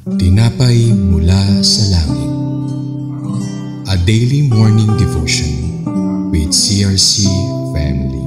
Tinapay mula sa langit. A daily morning devotion with CRC family.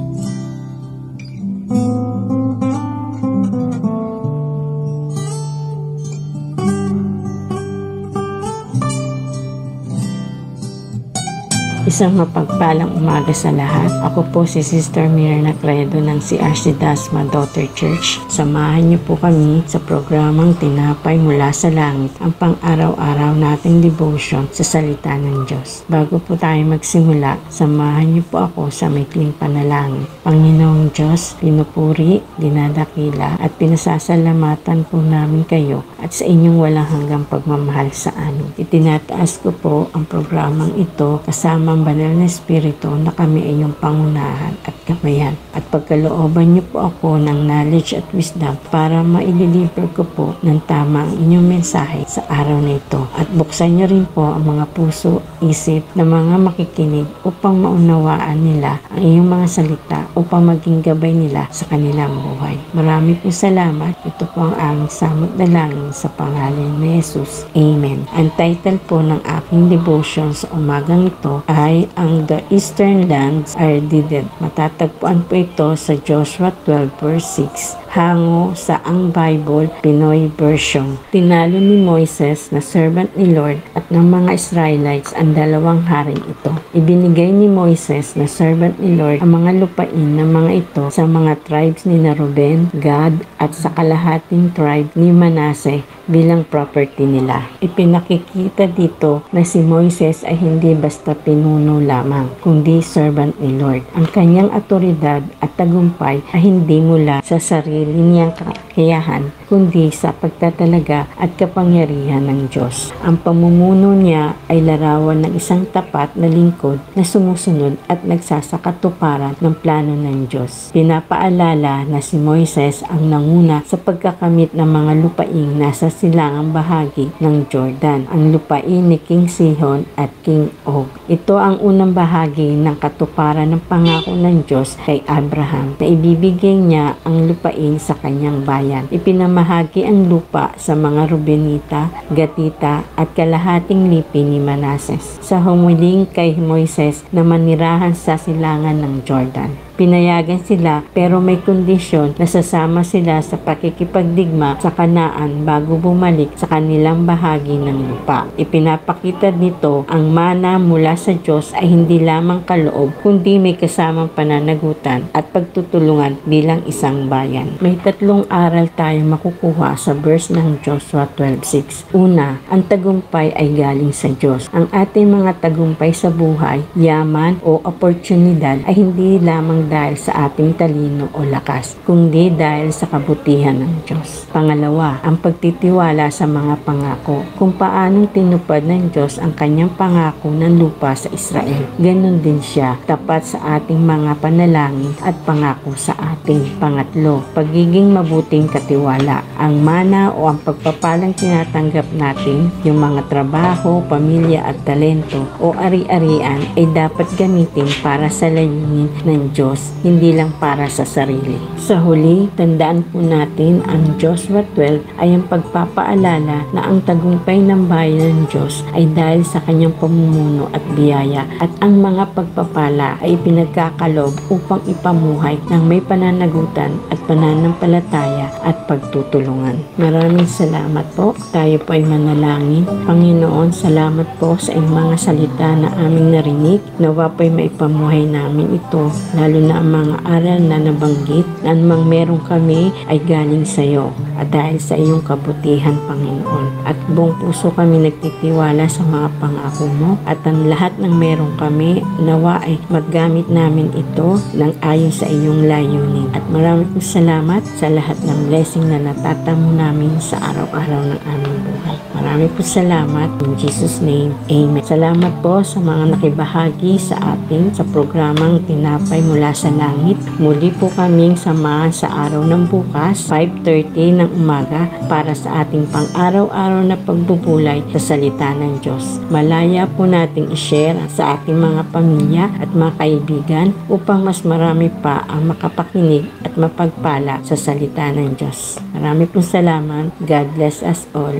Isang mapagpalang umaga sa lahat. Ako po si Sister Mirna Credo ng CRC Dasma Daughter Church. Samahan niyo po kami sa programang Tinapay Mula sa Langit, ang pang-araw-araw nating devotion sa salita ng Diyos. Bago po tayo magsimula, samahan niyo po ako sa maikling panalangin. Panginoong Diyos, pinupuri, dinadakila at pinasasalamatan po namin kayo at sa inyong walang hanggang pagmamahal sa amin. Itinataas ko po ang programang ito kasama ang banal na espiritu na kami ay iyong pangunahan at gabayan. At pagkalooban niyo po ako ng knowledge at wisdom para maililiver ko po ng tama ang inyong mensahe sa araw na ito. At buksan niyo rin po ang mga puso, isip ng mga makikinig upang maunawaan nila ang iyong mga salita upang maging gabay nila sa kanilang buhay. Marami po salamat. Ito po ang aming samot dalangin sa pangalan ni Jesus. Amen. Ang title po ng aking devotion sa umagang ito ay ang The Eastern Lands Are Deeded. Matatagpuan po ito sa Joshua 12 verse 6 hango sa Ang Bible Pinoy Version. Tinalo ni Moises na servant ni Lord at ng mga Israelites ang dalawang haring ito. Ibinigay ni Moises na servant ni Lord ang mga lupain ng mga ito sa mga tribes ni Reuben, Gad at sa kalahating tribe ni Manasseh bilang property nila. Ipinakikita dito na si Moises ay hindi basta pinuno lamang, kundi servant ni Lord. Ang kanyang autoridad at tagumpay ay hindi mula sa sarili niyang kakayahan, kundi sa pagtatalaga at kapangyarihan ng Diyos. Ang pamumuno niya ay larawan ng isang tapat na lingkod na sumusunod at nagsasakatuparan ng plano ng Diyos. Pinapaalala na si Moises ang nanguna sa pagkakamit ng mga lupaing nasa silangang bahagi ng Jordan, ang lupain ni King Sihon at King Og. Ito ang unang bahagi ng katuparan ng pangako ng Diyos kay Abraham na ibibigay niya ang lupain sa kanyang bayan. Ipinamahagi ang lupa sa mga Rubenita, Gatita at kalahating lipi ni Manasseh sa humuling kay Moises na manirahan sa silangan ng Jordan. Pinayagan sila pero may kondisyon na sasama sila sa pakikipagdigma sa Kanaan bago bumalik sa kanilang bahagi ng lupa. Ipinapakita nito ang mana mula sa Diyos ay hindi lamang kaloob kundi may kasamang pananagutan at pagtutulungan bilang isang bayan. May tatlong aral tayo makukuha sa verse ng Joshua 12:6. Una, ang tagumpay ay galing sa Diyos. Ang ating mga tagumpay sa buhay, yaman o oportunidad ay hindi lamang dahil sa ating talino o lakas, kundi dahil sa kabutihan ng Diyos. Pangalawa, ang pagtitiwala sa mga pangako. Kung paanong tinupad ng Diyos ang kanyang pangako ng lupa sa Israel, ganun din siya tapat sa ating mga panalangin at pangako sa ating. Pangatlo, pagiging mabuting katiwala. Ang mana o ang pagpapalang tinatanggap natin, yung mga trabaho, pamilya at talento o ari-arian ay dapat gamitin para sa layunin ng Diyos, hindi lang para sa sarili. Sa huli, tandaan po natin ang Joshua 12 ay ang pagpapaalala na ang tagumpay ng bayan ng Diyos ay dahil sa kanyang pamumuno at biyaya at ang mga pagpapala ay pinagkakalob upang ipamuhay ng may pananagutan at pananampalataya at pagtutulungan. Maraming salamat po. Tayo po ay manalangin. Panginoon, salamat po sa iyong mga salita na aming narinig. Nawa po ay maipamuhay namin ito, lalo na ang mga aral na nabanggit na anumang meron kami ay galing sa iyo at dahil sa iyong kabutihan, Panginoon. At buong puso kami nagtitiwala sa mga pangako mo at ang lahat ng meron kami, nawa ay maggamit namin ito ng ayon sa iyong layunin. At maraming salamat sa lahat ng blessing na natatamo namin sa araw-araw ng aming buhay. Maraming salamat in Jesus' name. Amen. Salamat po sa mga nakibahagi sa atin sa programang Tinapay Mula sa Langit. Muli po kaming samahan sa araw ng bukas, 5:30 ng umaga para sa ating pang-araw-araw na pagbubulay sa salita ng Diyos. Malaya po nating i-share sa ating mga pamilya at mga kaibigan upang mas marami pa ang makapakinig at mapagpala sa salita ng Diyos. Marami pong salamat. God bless us all.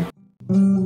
Amen.